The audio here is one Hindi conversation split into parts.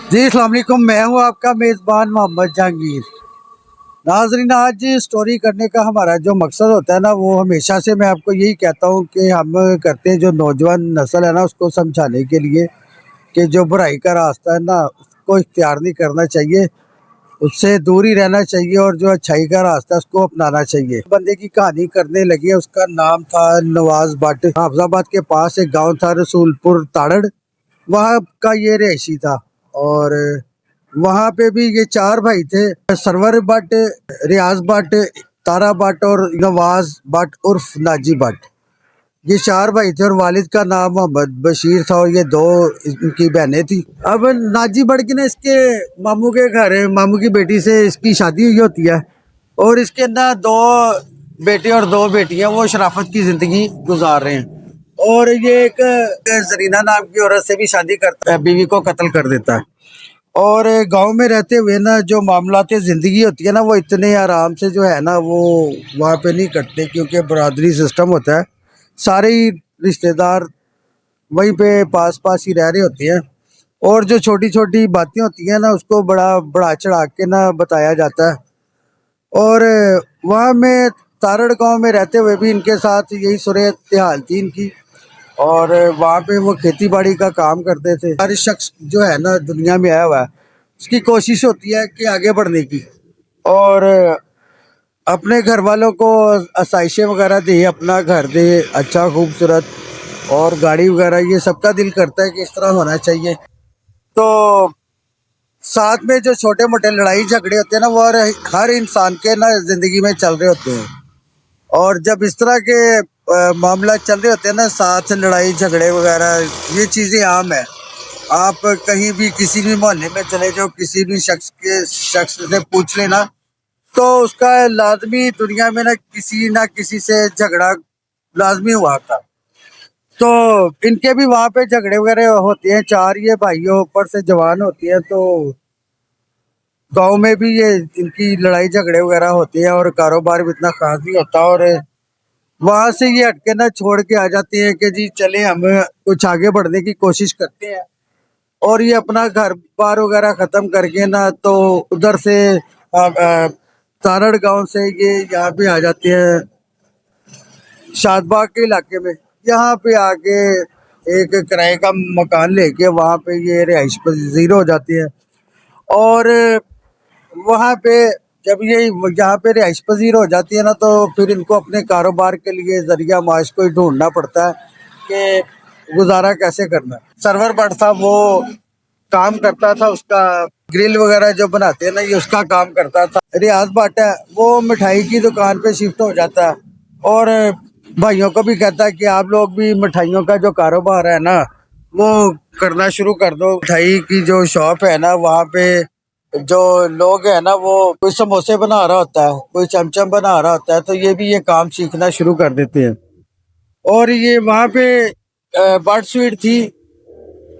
जी अस्सलाम वालेकुम। मैं हूं आपका मेज़बान मोहम्मद जहांगीर। नाज़रीन, आज स्टोरी करने का हमारा जो मकसद होता है ना, वो हमेशा से मैं आपको यही कहता हूं कि हम करते हैं जो नौजवान नस्ल है ना, उसको समझाने के लिए कि जो बुराई का रास्ता है ना, उसको इख्तियार नहीं करना चाहिए, उससे दूर ही रहना चाहिए और जो अच्छाई का रास्ता है उसको अपनाना चाहिए। बंदे की कहानी करने लगी है, उसका नाम था नवाज भट्ट। हाफजाबाद के पास एक गाँव था रसूलपुर ताड़ड़, वहाँ का ये रहायशी था। और वहाँ पे भी ये चार भाई थे, सरवर भट्ट, रियाज भट्ट, तारा भट्ट और नवाज भट्ट उर्फ नाजी भट्ट। ये चार भाई थे और वालिद का नाम मोहम्मद बशीर था और ये दो इनकी बहनें थी। अब नाजी भट्ट की ना इसके मामू के घर मामू की बेटी से इसकी शादी हुई होती है और इसके ना दो बेटे और दो बेटियां वो शराफत की जिंदगी गुजार रहे हैं। और ये एक जरीना नाम की औरत से भी शादी करता है, बीवी को कत्ल कर देता है। और गांव में रहते हुए ना जो मामलात ज़िंदगी होती है ना, वो इतने आराम से जो है ना वो वहाँ पे नहीं कटते, क्योंकि बरादरी सिस्टम होता है। सारे ही रिश्तेदार वहीं पे पास पास ही रह रहे होते हैं और जो छोटी छोटी बातें होती हैं ना, उसको बड़ा बड़ा चढ़ा के ना बताया जाता है। और वहाँ में तारड़ गांव में रहते हुए भी इनके साथ यही सूरत हाल थी इनकी। और वहाँ पे वो खेती बाड़ी का काम करते थे। हर शख्स जो है ना दुनिया में आया हुआ है, उसकी कोशिश होती है कि आगे बढ़ने की और अपने घर वालों को आसाइशें वगैरह दे, अपना घर दे अच्छा खूबसूरत और गाड़ी वगैरह, ये सबका दिल करता है कि इस तरह होना चाहिए। तो साथ में जो छोटे मोटे लड़ाई झगड़े होते हैं ना, वो हर इंसान के ना जिंदगी में चल रहे होते हैं। और जब इस तरह के मामला चल रहे होते हैं ना, साथ लड़ाई झगड़े वगैरह, ये चीज़ें आम है। आप कहीं भी किसी भी मोहल्ले में चले जाओ, किसी भी शख्स से पूछ लेना, तो उसका लाजमी दुनिया में ना किसी से झगड़ा लाजमी हुआ था। तो इनके भी वहाँ पे झगड़े वगैरह होते हैं। चार ये भाइयों ऊपर से जवान होती है, तो गांव में भी ये इनकी लड़ाई झगड़े वगैरह होते हैं और कारोबार भी इतना खास नहीं होता। और वहां से ये हटके ना छोड़ के आ जाते हैं कि जी चले हम कुछ आगे बढ़ने की कोशिश करते हैं। और ये अपना घर बार वगैरह खत्म करके ना तो उधर से तारड़ गांव से ये यहाँ पे आ जाते हैं शादबाग के इलाके में। यहाँ पे आके एक किराए का मकान लेके वहाँ पे ये रिहाइश पजीर हो जाते हैं। और वहाँ पे जब ये यहाँ पे रिहाइश पजीर हो जाती है ना, तो फिर इनको अपने कारोबार के लिए जरिया माश को ही ढूंढना पड़ता है कि गुजारा कैसे करना है। सरवर बट था, वो काम करता था, उसका ग्रिल वगैरह जो बनाते हैं ना, ये उसका काम करता था। रियाज भट्ट है, वो मिठाई की दुकान पे शिफ्ट हो जाता है और भाइयों को भी कहता है कि आप लोग भी मिठाइयों का जो कारोबार है ना, वो करना शुरू कर दो। मिठाई की जो शॉप है ना, वहाँ पे जो लोग है ना, वो कोई समोसे बना रहा होता है, कोई चमचम बना रहा होता है, तो ये भी ये काम सीखना शुरू कर देते हैं। और ये वहाँ पे बर्ड स्वीट थी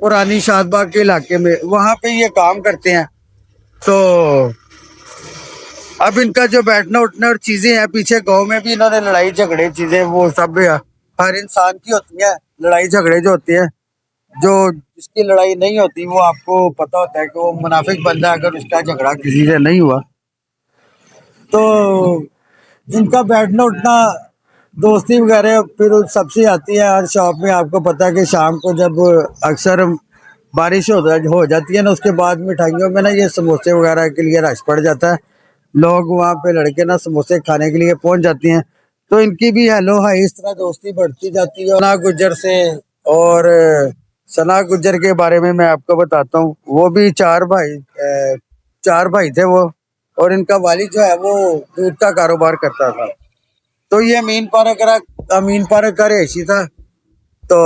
पुरानी शादबाग के इलाके में, वहाँ पे ये काम करते हैं। तो अब इनका जो बैठना उठना और चीजें हैं, पीछे गांव में भी इन्होंने लड़ाई झगड़े चीजें वो सब हर इंसान की होती है। लड़ाई झगड़े जो होते हैं, जो जिसकी लड़ाई नहीं होती वो आपको पता होता है कि वो मुनाफिक बंदा, अगर उसका झगड़ा किसी से नहीं हुआ। तो इनका बैठना उठना दोस्ती वगैरह फिर उस सबसे आती है हर शॉप में। आपको पता है कि शाम को जब अक्सर बारिश हो जाती है ना, उसके बाद मिठाइयों में ना ये समोसे वगैरह के लिए रश पड़ जाता है। लोग वहाँ पे लड़के ना समोसे खाने के लिए पहुंच जाती हैं। तो इनकी भी हेलो हाय इस तरह दोस्ती बढ़ती जाती है सना गुज्जर से। और सना गुज्जर के बारे में मैं आपको बताता हूँ। वो भी चार भाई थे वो। और इनका वालिद जो है वो दूध का कारोबार करता था। तो ये अमीन पार्क का रहायशी था। तो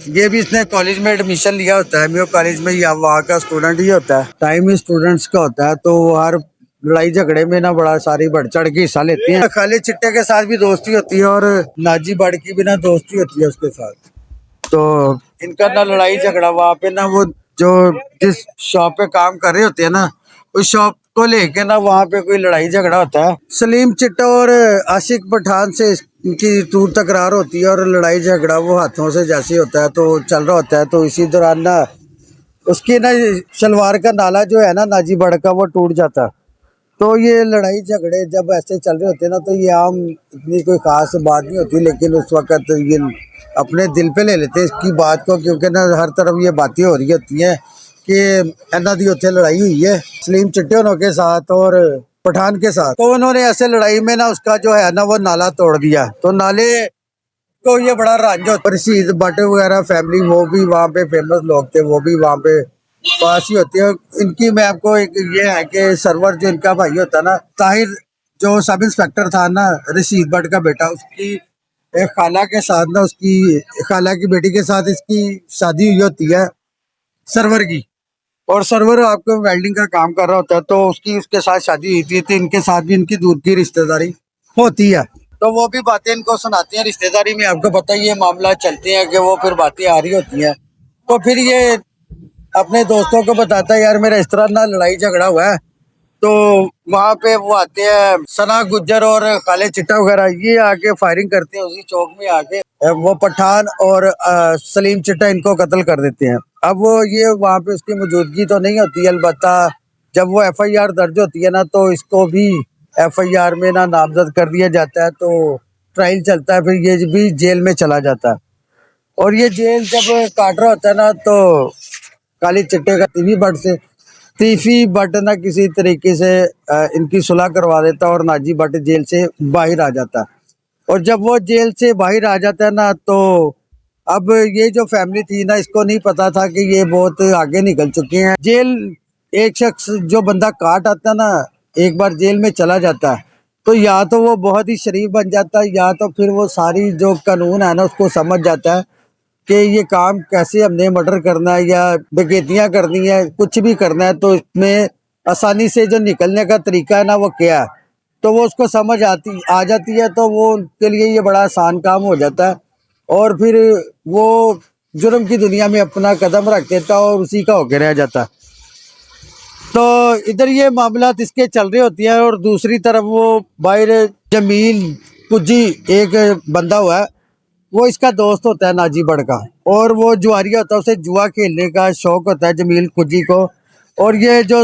ये भी इसने कॉलेज में एडमिशन लिया होता है, मेयो कॉलेज में, या वहाँ का स्टूडेंट ही होता है। टाइम ही स्टूडेंट्स का होता है, तो वो हर लड़ाई झगड़े में ना बड़ा सारी बढ़ चढ़ के हिस्सा लेते हैं। खालिद चिट्टे के साथ भी दोस्ती होती है और नाजी बड़ की भी ना दोस्ती होती है उसके साथ। तो इनका ना लड़ाई झगड़ा वहाँ पे ना, वो जो जिस शॉप पे काम कर रहे होते हैं ना, उस शॉप को लेके ना वहाँ पे कोई लड़ाई झगड़ा होता है। सलीम चिट्टा और आशिक पठान से इनकी तूर तकरार होती है और लड़ाई झगड़ा वो हाथों से जैसे होता है तो चल रहा होता है। तो इसी दौरान ना उसकी ना शलवार का नाला जो है ना नाजी बड़ का वो टूट जाता। तो ये लड़ाई झगड़े जब ऐसे चल रहे होते हैं ना तो ये आम इतनी कोई खास बात नहीं होती, लेकिन उस वक्त ये अपने दिल पे ले लेते हैं इसकी बात को, क्योंकि ना हर तरफ ये बातें हो रही होती हैं कि इन्हों की उत्थे लड़ाई हुई है सलीम चिट्टे होनों के साथ और पठान के साथ। तो उन्होंने ऐसे लड़ाई में ना उसका जो है ना वो नाला तोड़ दिया। तो नाले को ये बड़ा रंज होता है। रशीद भट्ट वगैरह फैमिली वो भी वहाँ पे फेमस लोग थे, वो भी वहाँ पे पास ही होती है। इनकी मैं आपको एक ये है कि सरवर जो इनका भाई होता है ना ताहिर, जो सब इंस्पेक्टर था ना रशीद भट्ट का बेटा, उसकी एक खाला के साथ ना उसकी खाला की बेटी के साथ इसकी शादी हुई होती है सरवर की। और सरवर आपको वेल्डिंग का काम कर रहा होता है, तो उसकी उसके साथ शादी हुई थी। तो इनके साथ भी इनकी दूर की रिश्तेदारी होती है। तो वो भी बातें इनको सुनाते हैं रिश्तेदारी में, आपको पता ही ये मामला चलते हैं कि वो फिर बातें आ रही होती हैं। तो फिर ये अपने दोस्तों को बताता है यार मेरा इस तरह ना लड़ाई झगड़ा हुआ है। तो वहां पे वो आते हैं सना गुज्जर और काले चिट्टा वगैरह, ये आके फायरिंग करते हैं उसी चौक में आके। वो पठान और सलीम चिट्टा इनको कत्ल कर देते हैं। अब वो ये वहां पे उसकी मौजूदगी तो नहीं होती, अलबत्ता जब वो एफआईआर दर्ज होती है ना तो इसको भी एफआईआर में ना नामजद कर दिया जाता है। तो ट्रायल चलता है, फिर ये भी जेल में चला जाता है। और ये जेल जब काट रहा होता है ना तो काली चिट्टे का तीफी बट ना किसी तरीके से इनकी सुलह करवा देता और नाजी बट जेल से बाहर आ जाता। और जब वो जेल से बाहर आ जाता है ना तो अब ये जो फैमिली थी ना इसको नहीं पता था कि ये बहुत आगे निकल चुके हैं। जेल एक शख्स जो बंदा काट आता है ना एक बार जेल में चला जाता है तो या तो वो बहुत ही शरीफ बन जाता है या तो फिर वो सारी जो कानून है ना उसको समझ जाता है कि ये काम कैसे हमने मर्डर करना है या डकैतियां करनी है, कुछ भी करना है तो इसमें आसानी से जो निकलने का तरीका है ना वो क्या है। तो वो उसको समझ आ जाती है, तो वो उनके लिए ये बड़ा आसान काम हो जाता है। और फिर वो जुर्म की दुनिया में अपना कदम रख देता और उसी का होके रह जाता। तो इधर ये मामला इसके चल रहे होती हैं और दूसरी तरफ वो बाहर जमील कुजी एक बंदा हुआ है, वो इसका दोस्त होता है नाजी बड़ का। और वो जुआरिया होता है, उसे जुआ खेलने का शौक होता है जमील कुजी को। और ये जो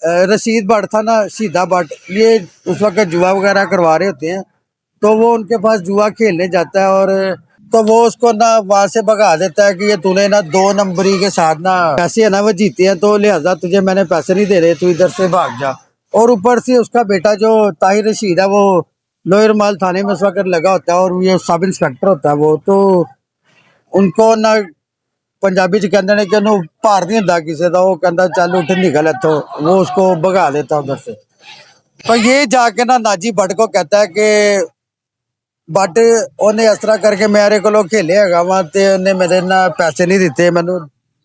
रशीद भट्ट था ना शीदा भट्ट, ये उस वक्त जुआ वगैरह करवा रहे होते हैं। तो वो उनके पास जुआ खेलने जाता है और तो वो उसको ना वहां से भगा देता है कि ये तूने ना 2 नंबरी के साथ ना पैसे है ना वो जीते हैं, तो लिहाजा तुझे मैंने पैसे नहीं दे रहे, तू इधर से भाग जा। और ऊपर से उसका बेटा जो ताहिर रशीद है वो लोअर माल थाने में उस वक्त लगा होता है और ये सब इंस्पेक्टर होता है वो। तो उनको ना पंजाबी च कहते हैं कि उन्होंने भार नहीं होता किसी का, वो कहता चल उठ निकल इथों, वो उसको भगा देता उधर से। तो ये जाके ना नाजी भट्ट को कहता है कि बट ਉਹਨੇ ਇਸ ਤਰ੍ਹਾਂ ਕਰਕੇ ਮੇਰੇ ਕੋਲੋਂ खेले हैगा वा ते ਉਹਨੇ मेरे ना पैसे नहीं दिते मैनू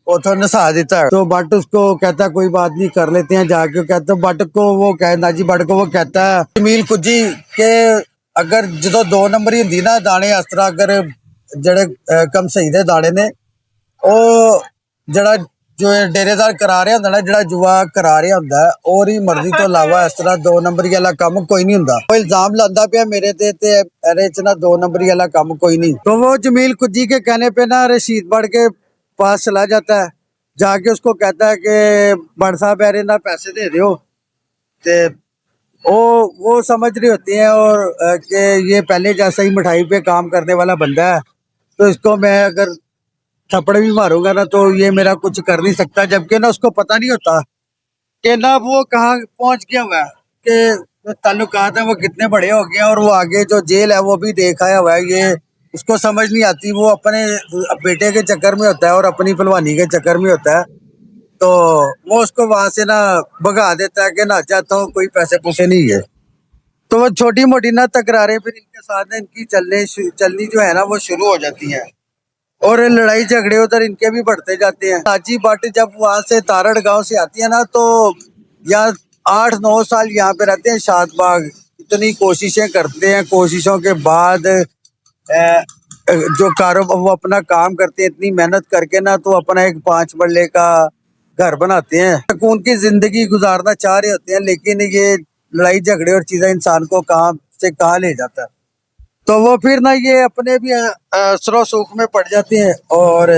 उथों नसा दिता है। तो बट उसको कहता कोई बात नहीं कर लेते हैं जाके। कहता बट को वो कह नाजी बट को वो कहता है जमील कुजी के अगर जो 2 नंबरी होंगी ना दाने इस तरह अगर जड़े कम सही दे दाने ने ਉਹ ਜਿਹੜਾ ਜੋ ਡੇਰੇਦਾਰ ਕਰਾ ਰਿਹਾ ਹੁੰਦਾ ਨਾ ਜਿਹੜਾ ਜੁਆ ਕਰਾ ਰਿਹਾ ਹੁੰਦਾ ਉਹਦੀ ਮਰਜ਼ੀ ਤੋਂ ਇਲਾਵਾ ਇਸ ਤਰ੍ਹਾਂ 2 ਨੰਬਰੀ ਵਾਲਾ ਕੰਮ ਕੋਈ ਨਹੀਂ ਹੁੰਦਾ। ਉਹ ਇਲਜ਼ਾਮ ਲਾਉਂਦਾ ਪਿਆ ਮੇਰੇ ਤੇ ਇਹਦੇ ਚ ਨਾ 2 नंबरी वाला काम कोई नहीं। तो वो जमील कुजी के कहने पे ना रशीद बड़ के पास चला जाता है, जाके उसको कहता है कि बड़ साहब अरे ना पैसे दे दो। ते वो समझ रही होती हैं और कि ये पहले जैसा ही मिठाई पे काम करने वाला बंदा है, तो इसको मैं अगर थप्पड़ भी मारूंगा ना तो ये मेरा कुछ कर नहीं सकता। जबकि ना उसको पता नहीं होता कि ना वो कहाँ पहुंच गया हुआ है, कि जो ताल्लुकात है वो कितने बड़े हो गए हैं और वो आगे जो जेल है वो भी देखा हुआ है। ये उसको समझ नहीं आती, वो अपने बेटे के चक्कर में होता है और अपनी पहलवानी के चक्कर में होता है। तो वो उसको वहां से ना भगा देता है कि ना चाहता हूँ कोई पैसे पूसे नहीं है। तो वो छोटी मोटी ना तकरारें फिर इनके साथ ना इनकी चलनी जो है ना वो शुरू हो जाती है और लड़ाई झगड़े उधर इनके भी बढ़ते जाते हैं। नाजी भट्ट जब वहां से तारड़ गांव से आती है ना तो यहाँ 8-9 साल यहाँ पे रहते हैं शादबाग। इतनी कोशिशें करते हैं, कोशिशों के बाद जो कारोबार वो अपना काम करते हैं इतनी मेहनत करके ना तो अपना एक 5 मरले का घर बनाते हैं, सुकून की जिंदगी गुजारना चाह रहे होते हैं। लेकिन ये लड़ाई झगड़े और चीजें इंसान को कहाँ से कहाँ ले जाता है। तो वो फिर ना ये अपने भी असरो सुख में पड़ जाते हैं और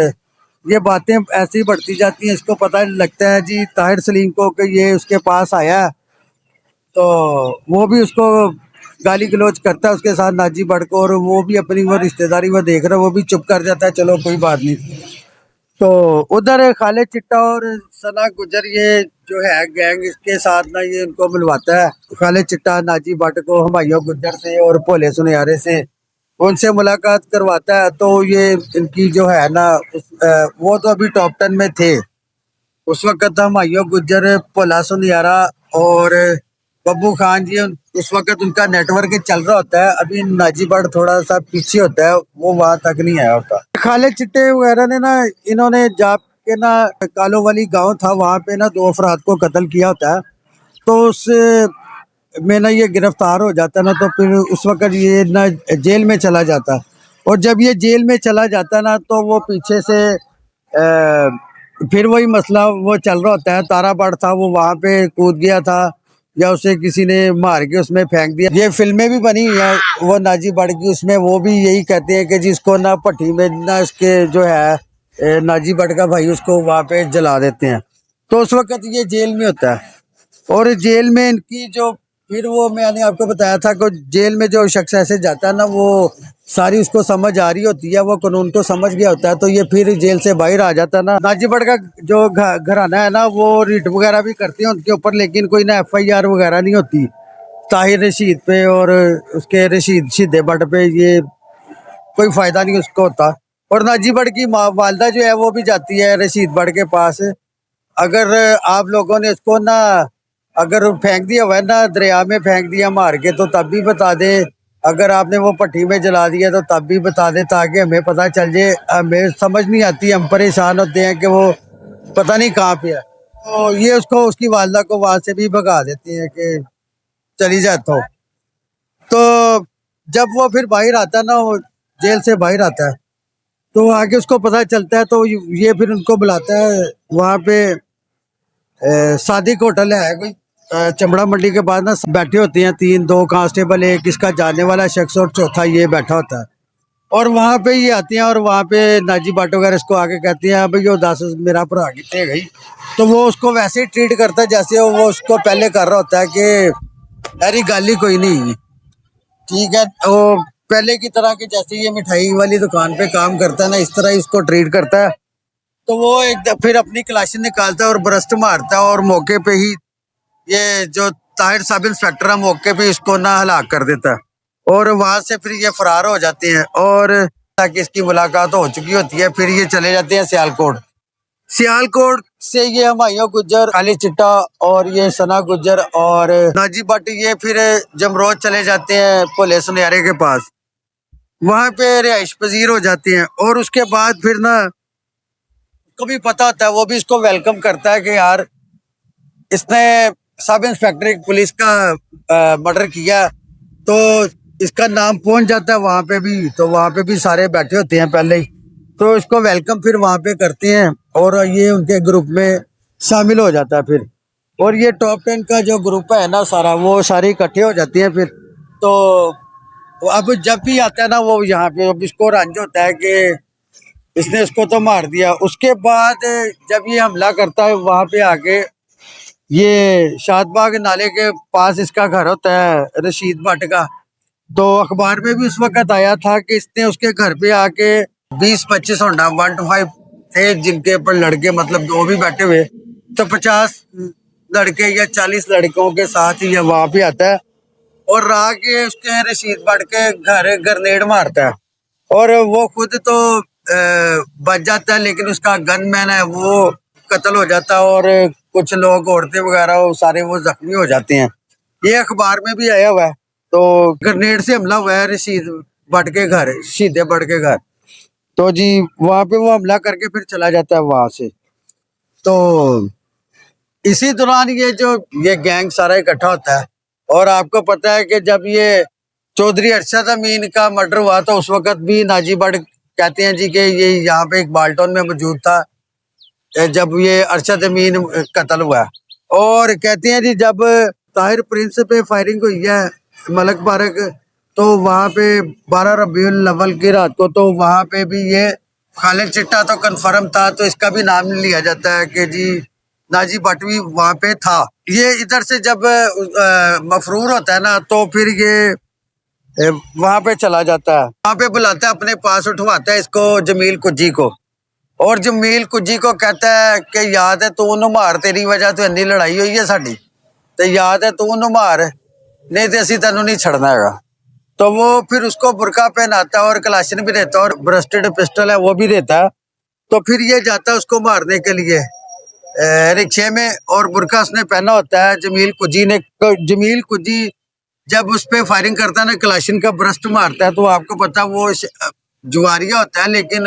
ये बातें ऐसी बढ़ती जाती हैं, इसको पता लगता है जी ताहिर सलीम को कि ये उसके पास आया है, तो वो भी उसको गाली गलौज करता है उसके साथ नाजी भट्ट को, और वो भी अपनी वो रिश्तेदारी में देख रहा है, वो भी चुप कर जाता है, चलो कोई बात नहीं। तो उधर खालिद चिट्टा और सना गुजर ये जो है गैंग, इसके साथ ना ये इनको मिलवाता है, खालिद चिट्टा नाजी भट्ट को हुमायूं गुजर से और भोले सुनियारे से उनसे मुलाकात करवाता है। तो ये इनकी जो है ना वो तो अभी टॉप 10 में थे उस वक्त, हुमायूं गुजर, भोला सुनियारा और बब्बू खान जी, उस वक्त उनका नेटवर्क चल रहा होता है। अभी नाजी भट्ट थोड़ा सा पीछे होता है, वो वहां तक नहीं आया होता। खालिद चिट्टे वगैरह ने ना, इन्होंने जाप के ना कालो वाली गांव था, वहां पे ना 2 अफराद को कत्ल किया होता है। तो उस में ना ये गिरफ्तार हो जाता ना, तो फिर उस वक्त ये ना जेल में चला जाता। और जब ये जेल में चला जाता ना, तो वो पीछे से फिर वही मसला वो चल रहा होता है। तारा भट्ट था, वो वहां पे कूद गया था, या उसे किसी ने मार के उसमें फेंक दिया। ये फिल्में भी बनी हुई हैं वो नाजी भट्ट की, उसमें वो भी यही कहते हैं कि जिसको ना भट्टी में ना इसके जो है नाजी भट्ट का भाई, उसको वहां पे जला देते हैं। तो उस वक्त ये जेल में होता है, और जेल में इनकी जो फिर वो मैंने आपको बताया था कि जेल में जो शख्स ऐसे जाता है ना, वो सारी उसको समझ आ रही होती है, वो कानून को समझ गया होता है, तो ये फिर जेल से बाहर आ जाता है ना। नाजी भट्ट का जो घराना है ना, वो रिट वगैरह भी करते हैं उनके ऊपर, लेकिन कोई ना FIR वगैरह नहीं होती ताहिर रशीद पे और उसके रशीद शीदे भट्ट पे, ये कोई फायदा नहीं उसको होता। और नाजी भट्ट की वालदा जो है वो भी जाती है रशीद भट्ट के पास। अगर आप लोगों ने इसको ना अगर फेंक दिया हुआ है ना, दरिया में फेंक दिया मार के, तो तब भी बता दे। अगर आपने वो भट्टी में जला दिया तो तब भी बता दे, ताकि हमें पता चल जाए। हमें समझ नहीं आती, हम परेशान होते हैं कि वो पता नहीं कहाँ पे है। तो ये उसको उसकी वालदा को वहां से भी भगा देती है कि चली जाए। तो जब वो फिर बाहर आता है ना, वो जेल से बाहर आता है, तो आगे उसको पता चलता है, तो ये फिर उनको बुलाता है वहां पे। सादिक होटल है कोई चमड़ा मंडी के बाद ना, बैठे होते हैं तीन, 2 कांस्टेबल, एक इसका जानने वाला शख्स और चौथा ये बैठा होता है। और वहां पे ये आते हैं, और वहां पे नाजी भट्ट वगैरह इसको आके कहती हैं भाई यो 10 मेरा भरा कितने गई। तो वो उसको वैसे ही ट्रीट करता है जैसे वो उसको पहले कर रहा होता है कि अरे गाली कोई नहीं, ठीक है। वो पहले की तरह की, जैसे ये मिठाई वाली दुकान पे काम करता है ना, इस तरह ही उसको ट्रीट करता है। तो वो फिर अपनी क्लाशी निकालता है और ब्रस्ट मारता है, और मौके पे ही ये जो ताहिर सब इंस्पेक्टर है, मौके पे इसको ना हलाक कर देता है। और वहां से फिर ये फरार हो जाते हैं, और ताकि इसकी मुलाकात हो चुकी होती है, फिर ये चले जाते हैं सियालकोट। सियालकोट से ये हुमायूं गुज्जर, खालिद चिट्टा और ये सना गुज्जर और नाजी भट्ट ये फिर जमरोद चले जाते हैं भोले सुनियारे के पास। वहां पे रिहाइश पजीर हो जाते हैं, और उसके बाद फिर ना को भी पता होता है, वो भी इसको वेलकम करता है कि यार इसने सब इंस्पेक्टर पुलिस का मर्डर किया। तो इसका नाम पहुंच जाता है वहां पे भी, तो वहां पे भी सारे बैठे होते हैं पहले ही, तो इसको वेलकम फिर वहां पे करते हैं, और ये उनके ग्रुप में शामिल हो जाता है फिर। और ये टॉप 10 का जो ग्रुप है ना सारा, वो सारे इकट्ठे हो जाते हैं फिर। तो अब जब भी आता है ना वो यहाँ पे, अब इसको रंज होता है कि इसने इसको तो मार दिया। उसके बाद जब ये हमला करता है वहां पे आके, ये शादबाग नाले के पास इसका घर होता है रशीद भट्ट का। तो अखबार में भी उस वक्त आया था कि इसने उसके घर पे आके 20-25 होंडा 125 थे, जिनके ऊपर लड़के मतलब 2 भी बैठे हुए, तो 50 लड़के या 40 लड़कों के साथ ही ये वहां पे आता है, और राह के उसके रशीद भट्ट के घर ग्रेनेड मारता है। और वो खुद तो बच जाता है, लेकिन उसका गनमैन है वो कत्ल हो जाता है, और कुछ लोग औरतें वगैरह वो सारे वो जख्मी हो जाते हैं। ये अखबार में भी आया हुआ है। तो ग्रेनेड से हमला हुआ है रशीद भट्ट के घर, शीदे भट्ट के घर। तो जी वहां पे वो हमला करके फिर चला जाता है वहां से। तो इसी दौरान ये गैंग सारा इकट्ठा होता है। और आपको पता है कि जब ये चौधरी अरशद अमीन का मर्डर हुआ, तो उस वक्त भी नाजी भट्ट कहते हैं जी कि ये यहाँ पे एक बाल्टोन में मौजूद था जब ये अरशद अमीन कत्ल हुआ। और कहते हैं जी जब ताहिर प्रिंस पे फायरिंग हुई है मलक पार्क, तो वहाँ पे 12 रबीउल अव्वल की रात को, तो वहाँ पे भी ये खालिद चिट्टा तो कंफर्म था, तो इसका भी नाम लिया जाता है कि जी नाजी भट्ट भी वहां पे था। ये इधर से जब मफरूर होता है ना, तो फिर ये वहां पे चला जाता है, वहां पे बुलाता है अपने पास, उठवाता है इसको जमील कुज्जी को। और जमील कुज्जी को कहता है कि याद है तू उन्होंने मार, तेरी वजह तो इन्नी लड़ाई हुई है साड़ी, तो याद है तू उन्होंने मार, नहीं तो असी तेन नहीं छड़ना है। तो वो फिर उसको बुरका पहनाता है और कलाशन भी देता है और ब्रस्टेड पिस्टल है वो भी देता है। तो फिर ये जाता है उसको मारने के लिए रिक्शे में, और बुरका उसने पहना होता है जमील कुजी ने। तो जमील कुजी जब उस पर फायरिंग करता है ना, कलाशन का ब्रस्ट मारता है, तो आपको पता वो जुआरिया होता है, लेकिन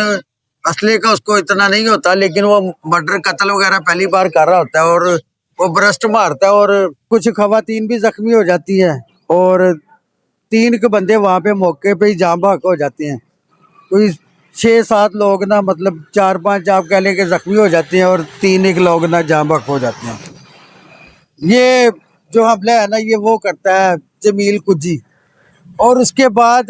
असली का उसको इतना नहीं होता, लेकिन वो मर्डर कत्ल वगैरह पहली बार कर रहा होता है और वो ब्रस्ट मारता है। और कुछ खवातीन भी जख्मी हो जाती हैं और 3 के बंदे वहां पे मौके पे ही जाम बहक हो जाते हैं। कोई 6-7 लोग ना, मतलब 4-5 आप कह लें कि जख्मी हो जाते हैं और 3 एक लोग ना जाम बहक हो जाते हैं। ये जो हमला है ना, ये वो करता है जमील कुजी। और उसके बाद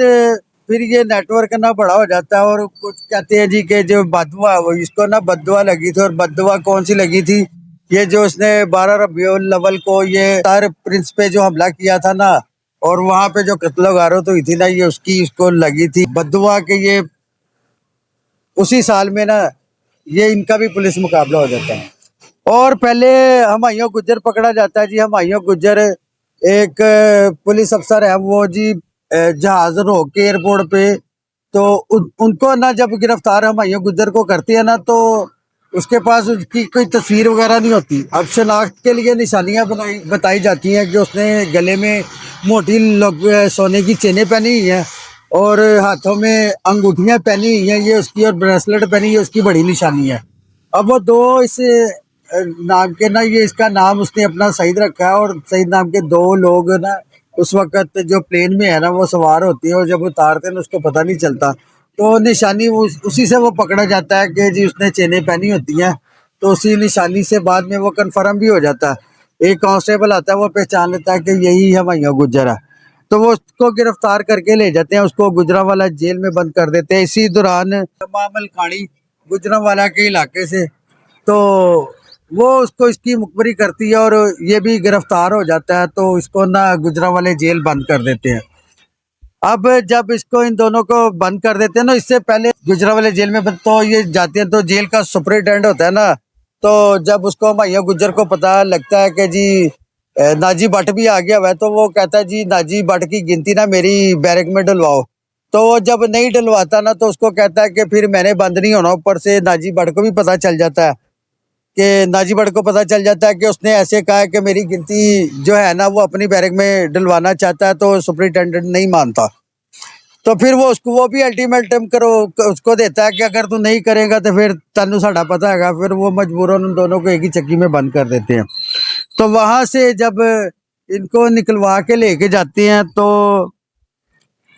फिर ये नेटवर्क ना बड़ा हो जाता है और कुछ कहते हैं जी कि जो बदवा, वो इसको ना बदवा लगी थी। और बदवा कौन सी लगी थी? ये जो उसने 12 रबीउल अव्वल को ये तार प्रिंस पे जो हमला किया था ना, और वहां पे जो कत्ल गारत हुई थी ना, ये उसकी इसको लगी थी बदवा के। ये उसी साल में ना ये इनका भी पुलिस मुकाबला हो जाता है। और पहले हुमायूं गुज्जर पकड़ा जाता है जी। हुमायूं गुज्जर एक पुलिस अफसर है वो जी, जहाज रोक के एयरपोर्ट पे। तो उनको ना जब गिरफ्तार हुमायूं गुज्जर को करती है ना, तो उसके पास उसकी कोई तस्वीर वगैरह नहीं होती। अब शनाख्त के लिए निशानियां बताई जाती हैं कि उसने गले में मोटी सोने की चेनें पहनी हुई हैं और हाथों में अंगूठियां पहनी हुई हैं ये उसकी, और ब्रेसलेट पहनी, ये उसकी बड़ी निशानी है। अब वो दो इस नाम के ना, ये इसका नाम उसने अपना सईद रखा है, और सईद नाम के 2 लोग ना उस वक्त जो प्लेन में है ना वो सवार होते हैं, और जब उतारते हैं ना उसको पता नहीं चलता। तो निशानी उसी से वो पकड़ा जाता है कि जी उसने चेनें पहनी होती हैं। तो उसी निशानी से बाद में वो कंफर्म भी हो जाता है। एक कांस्टेबल आता है, वो पहचान लेता है कि यही हुमायूं गुज्जर है। तो वो उसको गिरफ्तार करके ले जाते हैं, उसको गुजरांवाला जेल में बंद कर देते हैं। इसी दौरान मामल खानी गुजरांवाला के इलाके से, तो वो उसको इसकी मुखबरी करती है और ये भी गिरफ्तार हो जाता है। तो इसको ना गुजरांवाले जेल बंद कर देते हैं। अब जब इसको इन दोनों को बंद कर देते हैं ना, इससे पहले गुजरांवाले जेल में तो ये जाते हैं, तो जेल का सुपरिटेंडेंट होता है ना, तो जब उसको हुमायूं गुज्जर को पता लगता है कि जी नाजी भट्ट भी आ गया हुआ है, तो वो कहता है जी नाजी भट्ट की गिनती ना मेरी बैरक में डलवाओ। तो वो जब नहीं डलवाता ना, तो उसको कहता है कि फिर मैंने बंद नहीं होना। ऊपर से नाजी भट्ट को भी पता चल जाता है कि नाजी भट्ट को पता चल जाता है कि उसने ऐसे कहा है कि मेरी गिनती जो है ना वो अपनी बैरक में डलवाना चाहता है, तो सुपरिटेंडेंट नहीं मानता। तो फिर वो भी अल्टीमेटम करो उसको देता है कि अगर तू नहीं करेगा तो फिर तेनू साडा पता है। फिर वो मजबूरन उन दोनों को एक ही चक्की में बंद कर देते हैं। तो वहां से जब इनको निकलवा के लेके जाते हैं, तो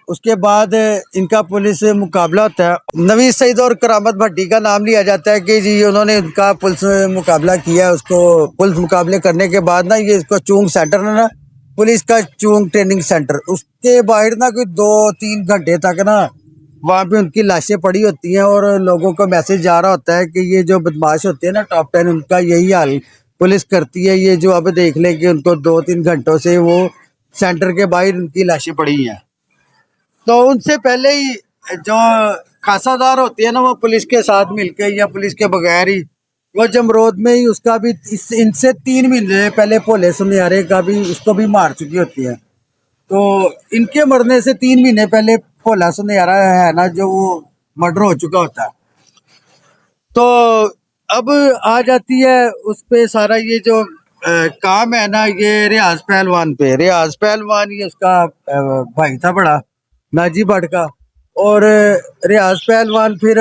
उसके बाद इनका पुलिस से मुकाबला होता है। नवीद सईद और करामत भट्टी का नाम लिया जाता है कि जी उन्होंने इनका पुलिस में मुकाबला किया है। उसको पुलिस मुकाबले करने के बाद ना, ये इसको चूंग सेंटर है ना, पुलिस का चूंग ट्रेनिंग सेंटर, उसके बाहर ना कोई 2-3 घंटे तक ना वहाँ पे उनकी लाशें पड़ी होती हैं, और लोगों को मैसेज जा रहा होता है कि ये जो बदमाश होते हैं ना टॉप 10, उनका यही हाल पुलिस करती है। ये जो अब देख लें कि उनको 2-3 घंटों से वो सेंटर के बाहर उनकी लाशें पड़ी हैं। तो उनसे पहले ही जो खासादार होती है ना, वो पुलिस के साथ मिलके या पुलिस के बगैर ही, वो जमरोद में ही उसका भी इनसे 3 महीने पहले भोले सुनियारे का भी उसको भी मार चुकी होती है। तो इनके मरने से 3 महीने पहले भोला सुनियारा है ना, जो वो मर्डर हो चुका होता है। तो अब आ जाती है उस पे सारा ये जो काम है ना, ये रियाज पहलवान पे। रियाज पहलवान ये उसका भाई था बड़ा, नाजी भट्ट का। और रियाज पहलवान फिर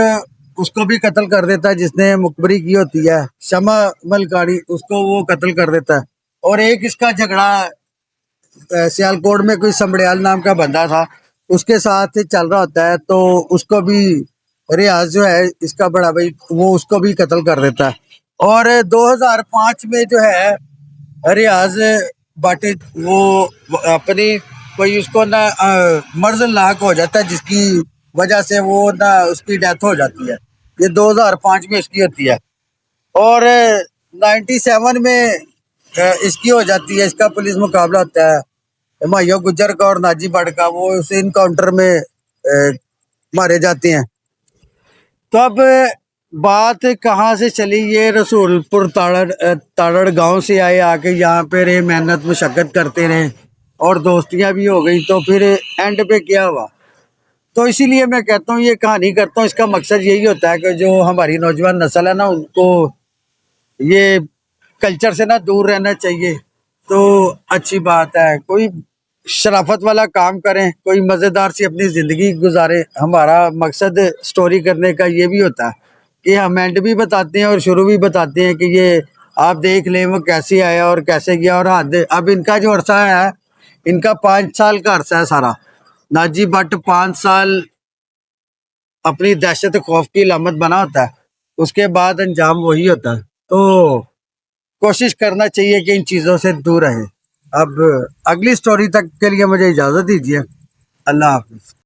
उसको भी कत्ल कर देता है जिसने मुखबरी की होती है, शमा मलकानी, उसको वो कत्ल कर देता है। और एक इसका झगड़ा सियालकोट में कोई समड़ियाल नाम का बंदा था, उसके साथ चल रहा होता है, तो उसको भी रियाज जो है इसका बड़ा भाई, वो उसको भी कत्ल कर देता है। और 2005 में जो है रियाज भट्ट वो अपनी कोई उसको ना मर्ज लाक हो जाता है, जिसकी वजह से वो ना उसकी डेथ हो जाती है। ये 2005 में इसकी होती है और 97 में इसकी हो जाती है। इसका पुलिस मुकाबला होता है हुमायूं गुज्जर का और नाजी भट्ट का, वो उस इनकाउंटर में मारे जाते हैं। तो अब बात कहाँ से चली, ये रसूलपुर ताड़ड़ गांव से आए, आके यहाँ पे रहे, मेहनत मशक्कत करते रहे और दोस्तियाँ भी हो गई। तो फिर एंड पे क्या हुआ, तो इसीलिए मैं कहता हूँ ये कहानी करता हूँ। इसका मकसद यही होता है कि जो हमारी नौजवान नस्ल है ना, उनको ये कल्चर से ना दूर रहना चाहिए। तो अच्छी बात है, कोई शराफत वाला काम करें, कोई मज़ेदार सी अपनी ज़िंदगी गुजारे। हमारा मकसद स्टोरी करने का ये भी होता है कि हम एंड भी बताते हैं और शुरू भी बताते हैं कि ये आप देख लें वो कैसे आया और कैसे गया। और हद अब इनका जो अरसा है, इनका 5 साल का अरसा है सारा। नाजी भट्ट 5 साल अपनी दहशत खौफ की अलामत बना होता है, उसके बाद अंजाम वही होता है। तो कोशिश करना चाहिए कि इन चीज़ों से दूर रहें। अब अगली स्टोरी तक के लिए मुझे इजाज़त दीजिए। अल्लाह हाफ़िज़।